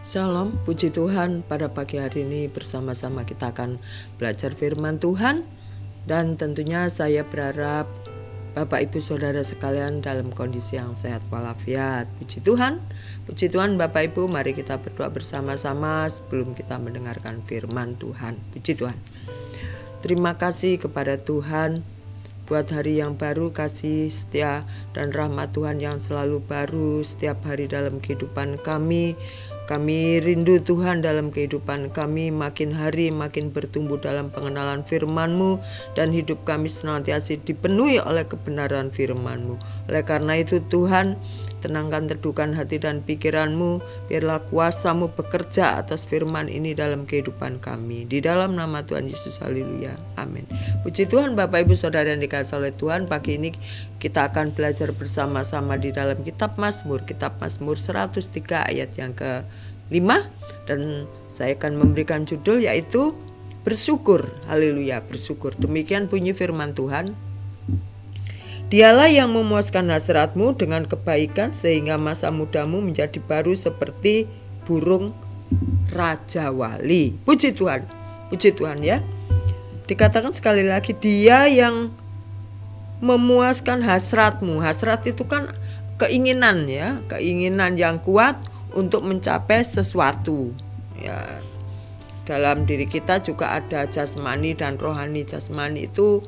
Shalom, puji Tuhan. Pada pagi hari ini bersama-sama kita akan belajar firman Tuhan. Dan tentunya saya berharap Bapak Ibu Saudara sekalian dalam kondisi yang sehat walafiat. Puji Tuhan. Puji Tuhan Bapak Ibu, mari kita berdoa bersama-sama sebelum kita mendengarkan firman Tuhan. Puji Tuhan. Terima kasih kepada Tuhan buat hari yang baru, kasih setia dan rahmat Tuhan yang selalu baru setiap hari dalam kehidupan kami. Kami rindu Tuhan dalam kehidupan kami, makin hari makin bertumbuh dalam pengenalan firman-Mu, dan hidup kami senantiasa dipenuhi oleh kebenaran firman-Mu. Oleh karena itu Tuhan, tenangkan teduhkan hati dan pikiran-Mu, biarlah kuasa-Mu bekerja atas firman ini dalam kehidupan kami. Di dalam nama Tuhan Yesus, haleluya, amin. Puji Tuhan Bapak Ibu Saudara yang dikasihi oleh Tuhan, pagi ini kita akan belajar bersama-sama di dalam kitab Mazmur 103 ayat yang ke-5, dan saya akan memberikan judul yaitu bersyukur. Haleluya, bersyukur. Demikian bunyi firman Tuhan. Dialah yang memuaskan hasratmu dengan kebaikan sehingga masa mudamu menjadi baru seperti burung rajawali. Puji Tuhan ya. Dikatakan sekali lagi, Dia yang memuaskan hasratmu. Hasrat itu kan keinginan ya, keinginan yang kuat untuk mencapai sesuatu ya. Dalam diri kita juga ada jasmani dan rohani. Jasmani itu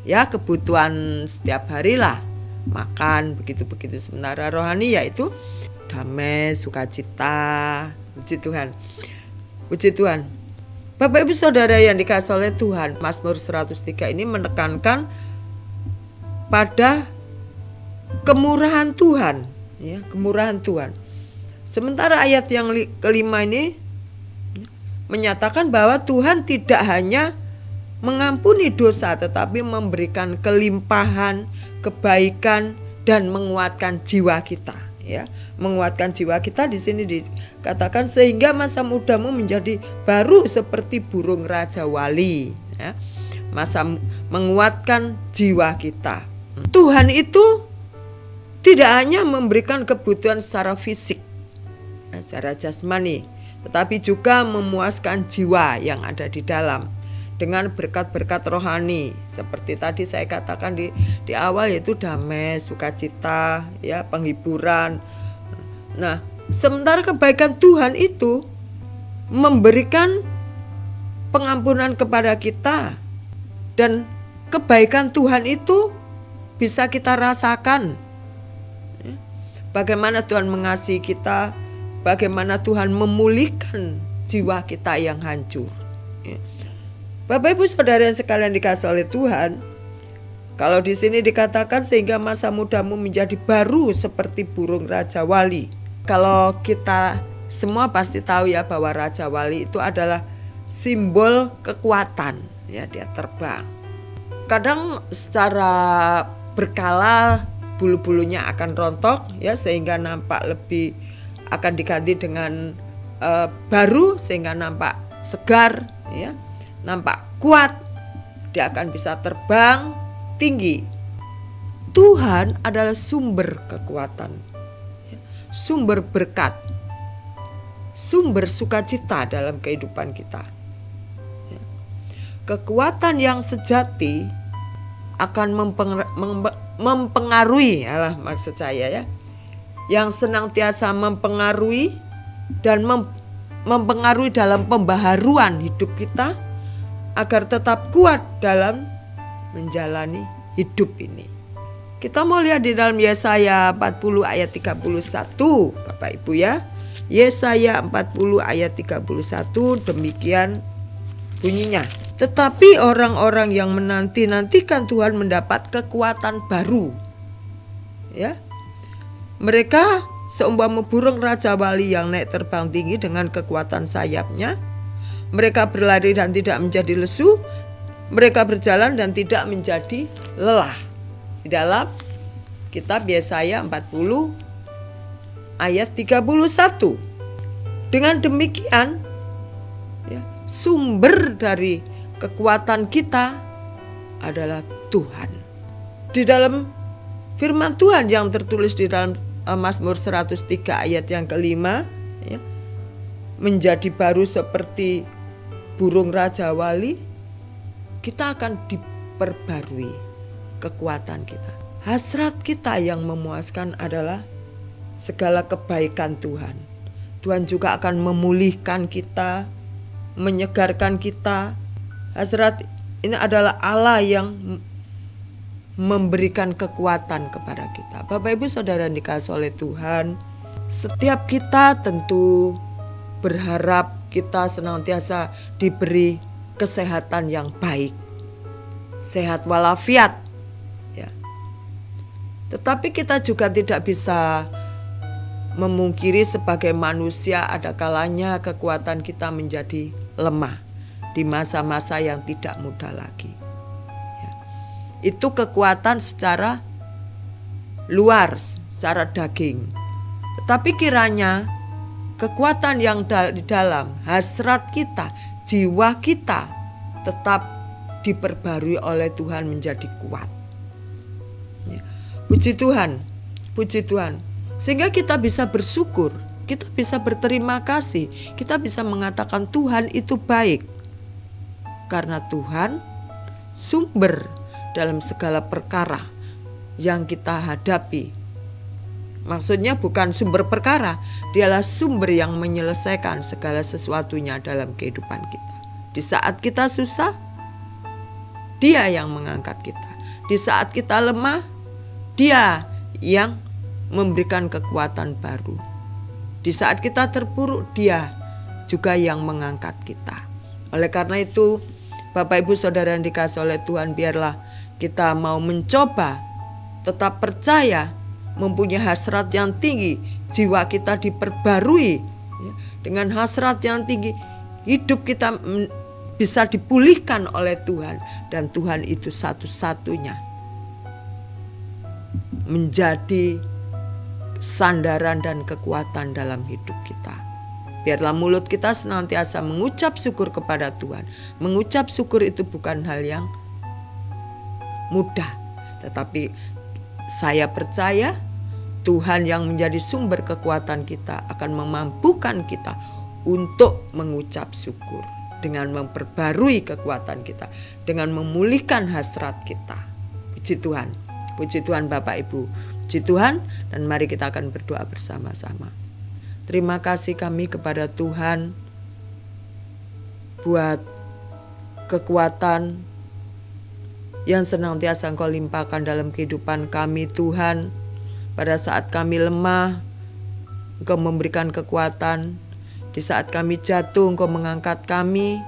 ya kebutuhan setiap hari lah, makan begitu-begitu. Sementara rohani yaitu damai, sukacita. Puji Tuhan. Bapak Ibu Saudara yang dikasihi oleh Tuhan, Mazmur 103 ini menekankan pada kemurahan Tuhan ya, kemurahan Tuhan. Sementara ayat yang kelima ini menyatakan bahwa Tuhan tidak hanya mengampuni dosa tetapi memberikan kelimpahan, kebaikan dan menguatkan jiwa kita ya. Menguatkan jiwa kita di sini dikatakan sehingga masa mudamu menjadi baru seperti burung rajawali ya. Menguatkan jiwa kita. Tuhan itu tidak hanya memberikan kebutuhan secara fisik, secara jasmani, tetapi juga memuaskan jiwa yang ada di dalam dengan berkat-berkat rohani. Seperti tadi saya katakan di awal, yaitu damai, sukacita, ya, penghiburan. Nah, sementara kebaikan Tuhan itu memberikan pengampunan kepada kita, dan kebaikan Tuhan itu bisa kita rasakan. Bagaimana Tuhan mengasihi kita, bagaimana Tuhan memulihkan jiwa kita yang hancur. Bapak Ibu Saudara yang sekalian dikasihi oleh Tuhan, kalau di sini dikatakan sehingga masa mudamu menjadi baru seperti burung rajawali. Kalau kita semua pasti tahu ya bahwa rajawali itu adalah simbol kekuatan ya, dia terbang. Kadang secara berkala bulu-bulunya akan rontok ya, sehingga nampak lebih, akan diganti dengan baru sehingga nampak segar ya, nampak kuat. Dia akan bisa terbang tinggi. Tuhan adalah sumber kekuatan, sumber berkat, sumber sukacita dalam kehidupan kita. Kekuatan yang sejati akan mempengaruhi, maksud saya ya, yang senantiasa mempengaruhi dan mempengaruhi dalam pembaharuan hidup kita agar tetap kuat dalam menjalani hidup ini. Kita mau lihat di dalam Yesaya 40 ayat 31 Bapak Ibu ya. Yesaya 40 ayat 31 demikian bunyinya. Tetapi orang-orang yang menanti-nantikan Tuhan mendapat kekuatan baru ya. Mereka seumpama burung rajawali yang naik terbang tinggi dengan kekuatan sayapnya. Mereka berlari dan tidak menjadi lesu. Mereka berjalan dan tidak menjadi lelah. Di dalam kitab Yesaya 40 ayat 31. Dengan demikian ya, sumber dari kekuatan kita adalah Tuhan. Di dalam firman Tuhan yang tertulis di dalam Mazmur 103 ayat yang kelima ya, menjadi baru seperti burung Raja Wali, kita akan diperbarui kekuatan kita. Hasrat kita yang memuaskan adalah segala kebaikan Tuhan. Tuhan juga akan memulihkan kita, menyegarkan kita. Hasrat ini adalah Allah yang memberikan kekuatan kepada kita. Bapak Ibu Saudara yang dikasihi oleh Tuhan, setiap kita tentu berharap kita senantiasa diberi kesehatan yang baik, sehat walafiat, ya. Tetapi kita juga tidak bisa memungkiri sebagai manusia ada kalanya kekuatan kita menjadi lemah di masa-masa yang tidak mudah lagi. Ya. Itu kekuatan secara luar, secara daging. Tetapi kiranya kekuatan yang di dalam hasrat kita, jiwa kita tetap diperbarui oleh Tuhan menjadi kuat. Ya. Puji Tuhan, puji Tuhan. Sehingga kita bisa bersyukur, kita bisa berterima kasih, kita bisa mengatakan Tuhan itu baik. Karena Tuhan sumber dalam segala perkara yang kita hadapi. Maksudnya bukan sumber perkara, dialah sumber yang menyelesaikan segala sesuatunya dalam kehidupan kita. Di saat kita susah, Dia yang mengangkat kita. Di saat kita lemah, Dia yang memberikan kekuatan baru. Di saat kita terpuruk, Dia juga yang mengangkat kita. Oleh karena itu, Bapak Ibu Saudara yang dikasihi oleh Tuhan, biarlah kita mau mencoba tetap percaya, mempunyai hasrat yang tinggi, jiwa kita diperbarui dengan hasrat yang tinggi, hidup kita bisa dipulihkan oleh Tuhan, dan Tuhan itu satu-satunya menjadi sandaran dan kekuatan dalam hidup kita. Biarlah mulut kita senantiasa mengucap syukur kepada Tuhan. Mengucap syukur itu bukan hal yang mudah, tetapi saya percaya Tuhan yang menjadi sumber kekuatan kita akan memampukan kita untuk mengucap syukur dengan memperbarui kekuatan kita, dengan memulihkan hasrat kita. Puji Tuhan Bapak Ibu. Puji Tuhan, dan mari kita akan berdoa bersama-sama. Terima kasih kami kepada Tuhan buat kekuatan yang senantiasa Engkau limpahkan dalam kehidupan kami Tuhan. Pada saat kami lemah, Engkau memberikan kekuatan. Di saat kami jatuh, Engkau mengangkat kami.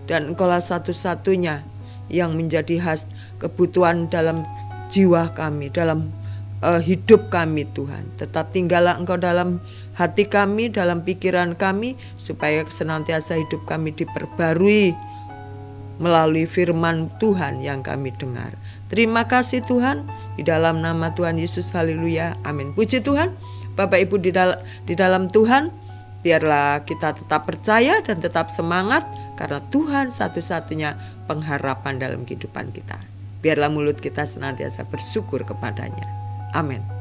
Dan Engkaulah satu-satunya yang menjadi kebutuhan dalam jiwa kami, dalam hidup kami Tuhan. Tetap tinggallah Engkau dalam hati kami, dalam pikiran kami, supaya senantiasa hidup kami diperbarui melalui firman Tuhan yang kami dengar. Terima kasih Tuhan, di dalam nama Tuhan Yesus, haleluya, amin. Puji Tuhan. Bapak Ibu di dalam Tuhan, biarlah kita tetap percaya dan tetap semangat, karena Tuhan satu-satunya pengharapan dalam kehidupan kita. Biarlah mulut kita senantiasa bersyukur kepadanya. Amin.